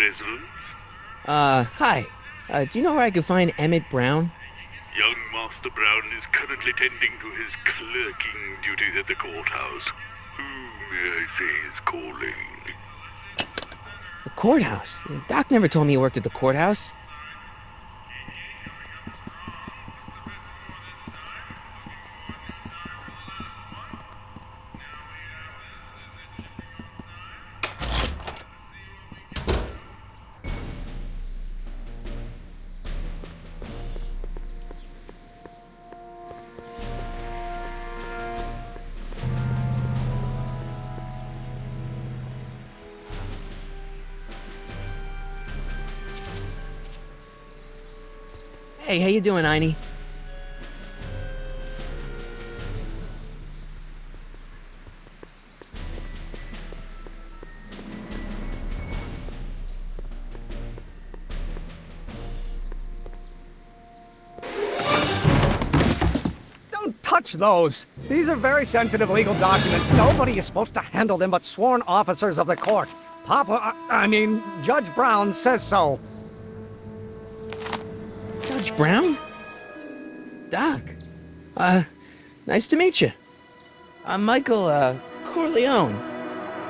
presence. Hi. Do you know where I could find Emmett Brown? Young Master Brown is currently tending to his clerking duties at the courthouse. Who, may I say, is calling? The courthouse? Doc never told me he worked at the courthouse. Hey, how you doing, Einie? Don't touch those! These are very sensitive legal documents. Nobody is supposed to handle them but sworn officers of the court. Judge Brown says so. Judge Brown? Doc. Nice to meet you. I'm Michael, Corleone.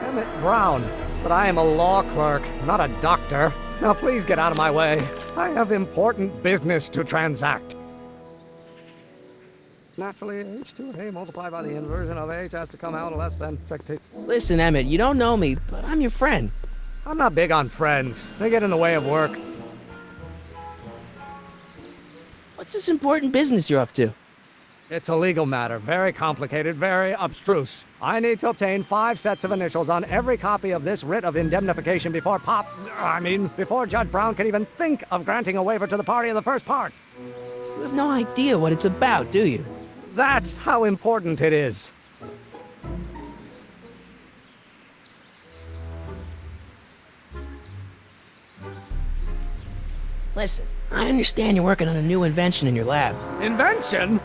Emmett Brown. But I am a law clerk, not a doctor. Now please get out of my way. I have important business to transact. Naturally, h2a multiplied by the inversion of h has to come out less than 50. Listen, Emmett, you don't know me, but I'm your friend. I'm not big on friends. They get in the way of work. What's this important business you're up to? It's a legal matter, very complicated, very abstruse. I need to obtain 5 sets of initials on every copy of this writ of indemnification before before Judge Brown can even think of granting a waiver to the party in the first part. You have no idea what it's about, do you? That's how important it is. Listen, I understand you're working on a new invention in your lab. Invention?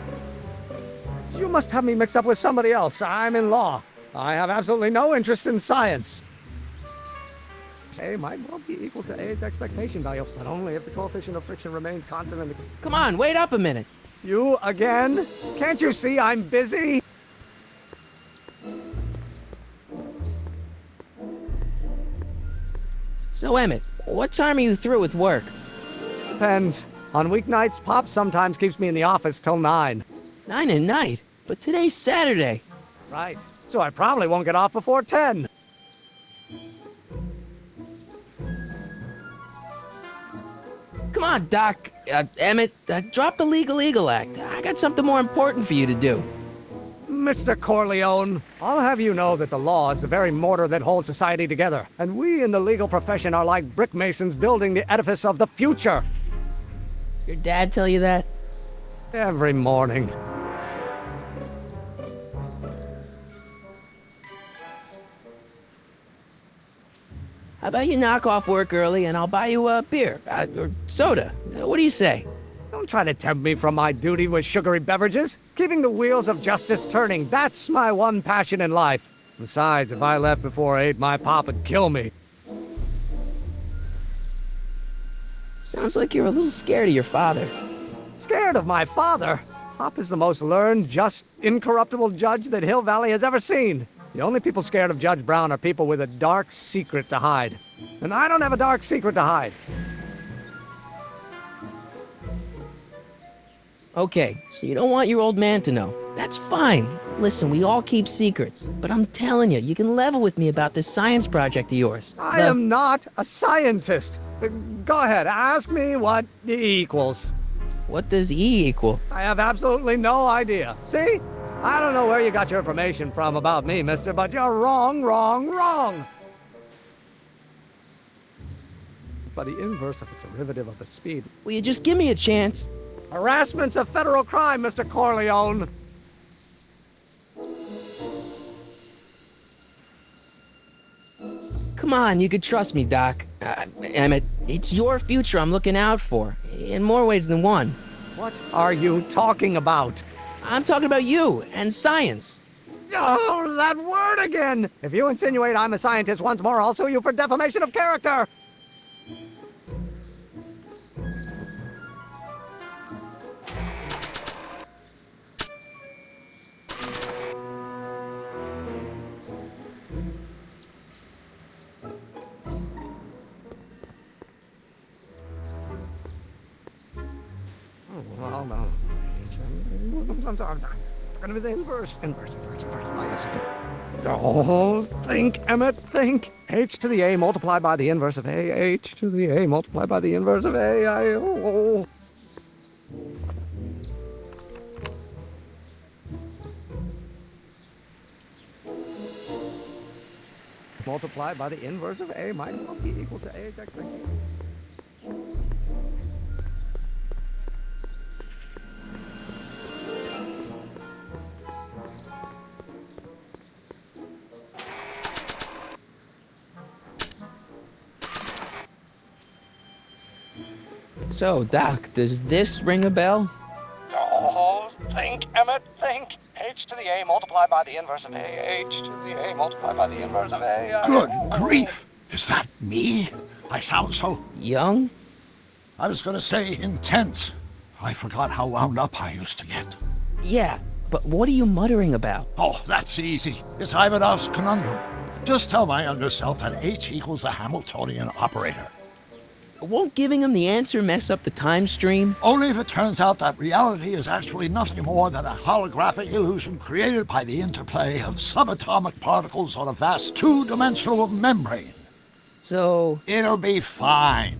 You must have me mixed up with somebody else. I'm in law. I have absolutely no interest in science. A might well be equal to A's expectation value, but only if the coefficient of friction remains constant in the... Come on, wait up a minute. You again? Can't you see I'm busy? So, Emmett, what time are you through with work? Depends. On weeknights, Pop sometimes keeps me in the office till 9. 9 at night? But today's Saturday. Right. So I probably won't get off before 10. Come on, Doc. Emmett, drop the Legal Eagle Act. I got something more important for you to do. Mr. Corleone, I'll have you know that the law is the very mortar that holds society together, and we in the legal profession are like brick masons building the edifice of the future. Your dad tell you that? Every morning. How about you knock off work early and I'll buy you a beer, or soda. What do you say? Don't try to tempt me from my duty with sugary beverages. Keeping the wheels of justice turning, that's my one passion in life. Besides, if I left before 8, my pop would kill me. Sounds like you're a little scared of your father. Scared of my father? Pop is the most learned, just, incorruptible judge that Hill Valley has ever seen. The only people scared of Judge Brown are people with a dark secret to hide. And I don't have a dark secret to hide. Okay, so you don't want your old man to know. That's fine. Listen, we all keep secrets. But I'm telling you, you can level with me about this science project of yours. I am not a scientist. Go ahead, ask me what E equals. What does E equal? I have absolutely no idea. See? I don't know where you got your information from about me, mister, but you're wrong, wrong, wrong. By the inverse of a derivative of the speed. Will you just give me a chance? Harassment's a federal crime, Mr. Corleone. Come on, you could trust me, Doc. Emmett, it's your future I'm looking out for, in more ways than one. What are you talking about? I'm talking about you and science. Oh, that word again! If you insinuate I'm a scientist once more, I'll sue you for defamation of character! Well, no. Gonna be the inverse. Don't think, Emmett, think. H to the A multiplied by the inverse of A. H to the A multiplied by the inverse of A. Multiplied by the inverse of A might well be equal to A's expectation. So, Doc, does this ring a bell? Oh, think, Emmett, think. H to the A multiplied by the inverse of A. H to the A multiplied by the inverse of A. Good grief! Is that me? I sound so... Young? I was gonna say intense. I forgot how wound up I used to get. Yeah, but what are you muttering about? Oh, that's easy. It's Ivanov's conundrum. Just tell my younger self that H equals a Hamiltonian operator. Won't giving him the answer mess up the time stream? Only if it turns out that reality is actually nothing more than a holographic illusion created by the interplay of subatomic particles on a vast two-dimensional membrane. So... It'll be fine.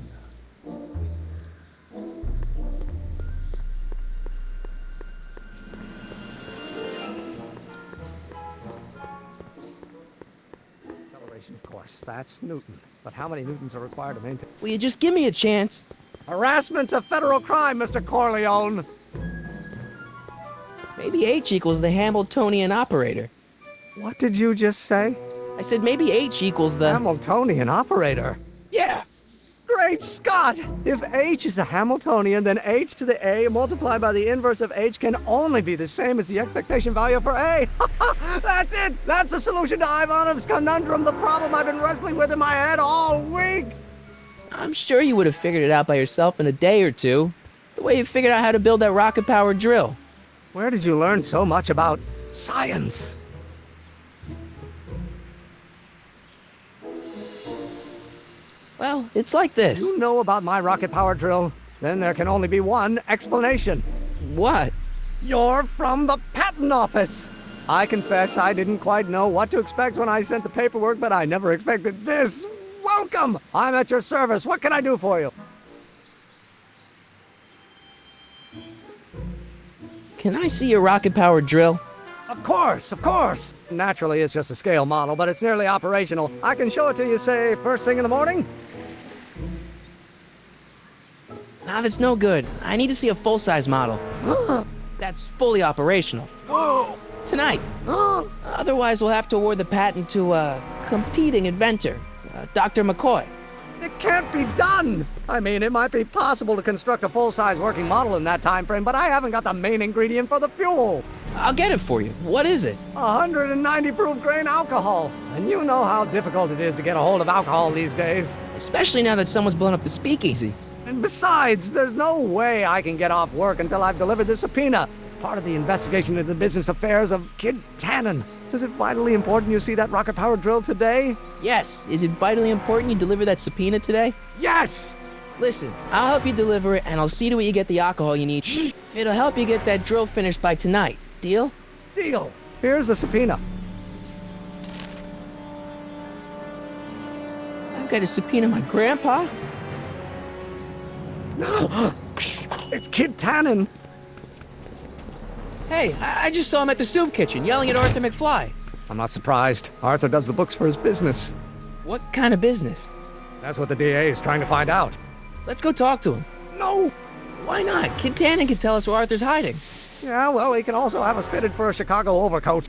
Acceleration, of course. That's Newton. But how many Newtons are required to maintain? will you just give me a chance? Harassment's a federal crime, Mr. Corleone. Maybe H equals the Hamiltonian operator. What did you just say? I said maybe H equals the... Hamiltonian operator? Yeah! Great Scott! If H is a Hamiltonian, then H to the A multiplied by the inverse of H can only be the same as the expectation value for A. That's it! That's the solution to Ivanov's conundrum, the problem I've been wrestling with in my head all week! I'm sure you would have figured it out by yourself in a day or two. The way you figured out how to build that rocket-powered drill. Where did you learn so much about science? Well, it's like this. You know about my rocket-powered drill? Then there can only be one explanation. What? You're from the patent office. I confess I didn't quite know what to expect when I sent the paperwork, but I never expected this. Welcome! I'm at your service. What can I do for you? Can I see your rocket-powered drill? Of course. Naturally, it's just a scale model, but it's nearly operational. I can show it to you, say, first thing in the morning? Nah, that's no good. I need to see a full-size model. That's fully operational. Tonight. Otherwise, we'll have to award the patent to a competing inventor, Dr. McCoy. It can't be done! I mean, it might be possible to construct a full-size working model in that time frame, but I haven't got the main ingredient for the fuel. I'll get it for you. What is it? 190 proof grain alcohol. And you know how difficult it is to get a hold of alcohol these days. Especially now that someone's blown up the speakeasy. And besides, there's no way I can get off work until I've delivered this subpoena. It's part of the investigation into the business affairs of Kid Tannen. Is it vitally important you see that rocket-powered drill today? Yes. Is it vitally important you deliver that subpoena today? Yes! Listen, I'll help you deliver it, and I'll see to it you get the alcohol you need. It'll help you get that drill finished by tonight. Deal? Deal. Here's the subpoena. I've got to subpoena my grandpa? It's Kid Tannen. Hey, I just saw him at the soup kitchen yelling at Arthur McFly. I'm not surprised. Arthur does the books for his business. What kind of business? That's what the DA is trying to find out. Let's go talk to him. No! Why not? Kid Tannen can tell us where Arthur's hiding. Yeah, well, he can also have us fitted for a Chicago overcoat.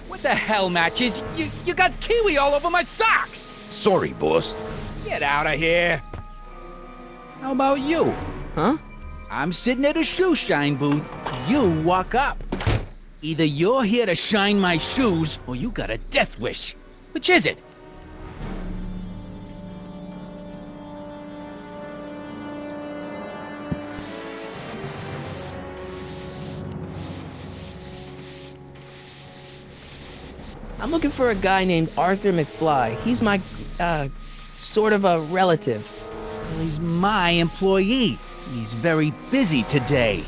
What the hell, Matches? You got kiwi all over my socks! Sorry, boss. Get out of here. How about you? Huh? I'm sitting at a shoe shine booth. You walk up. Either you're here to shine my shoes, or you got a death wish. Which is it? I'm looking for a guy named Arthur McFly. He's my, sort of a relative. Well, he's my employee. He's very busy today.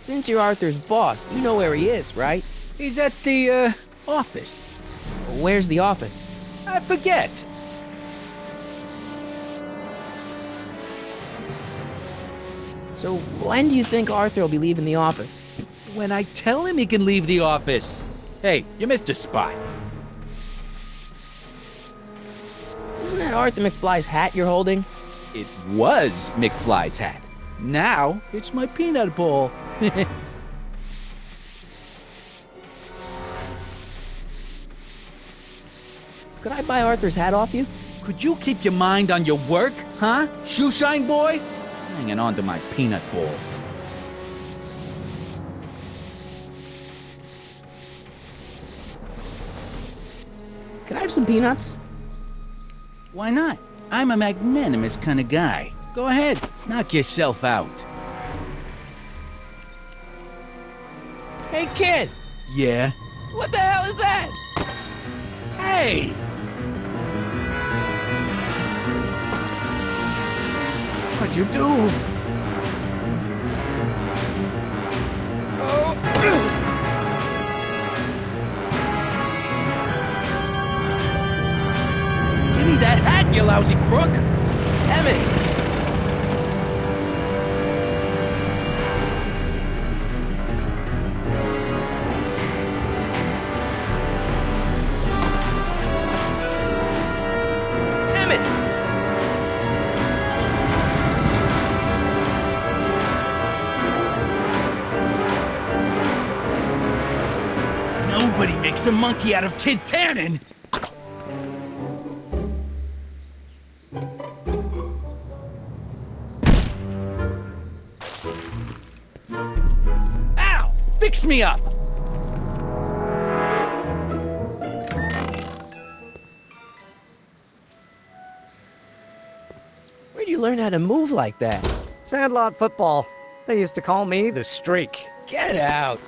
Since you're Arthur's boss, you know where he is, right? He's at the, office. Where's the office? I forget. So when do you think Arthur will be leaving the office? When I tell him he can leave the office. Hey, you missed a spot. Isn't that Arthur McFly's hat you're holding? It was McFly's hat. Now, it's my peanut ball. Could I buy Arthur's hat off you? Could you keep your mind on your work, huh? Shoeshine boy? Hanging on to my peanut ball. Can I have some peanuts? Why not? I'm a magnanimous kind of guy. Go ahead, knock yourself out. Hey, kid! Yeah? What the hell is that? Hey! What'd you do? Give me that hat, you lousy crook! Emmett! Nobody makes a monkey out of Kid Tannen! Ow! Fix me up! Where'd you learn how to move like that? Sandlot football. They used to call me the Streak. Get out!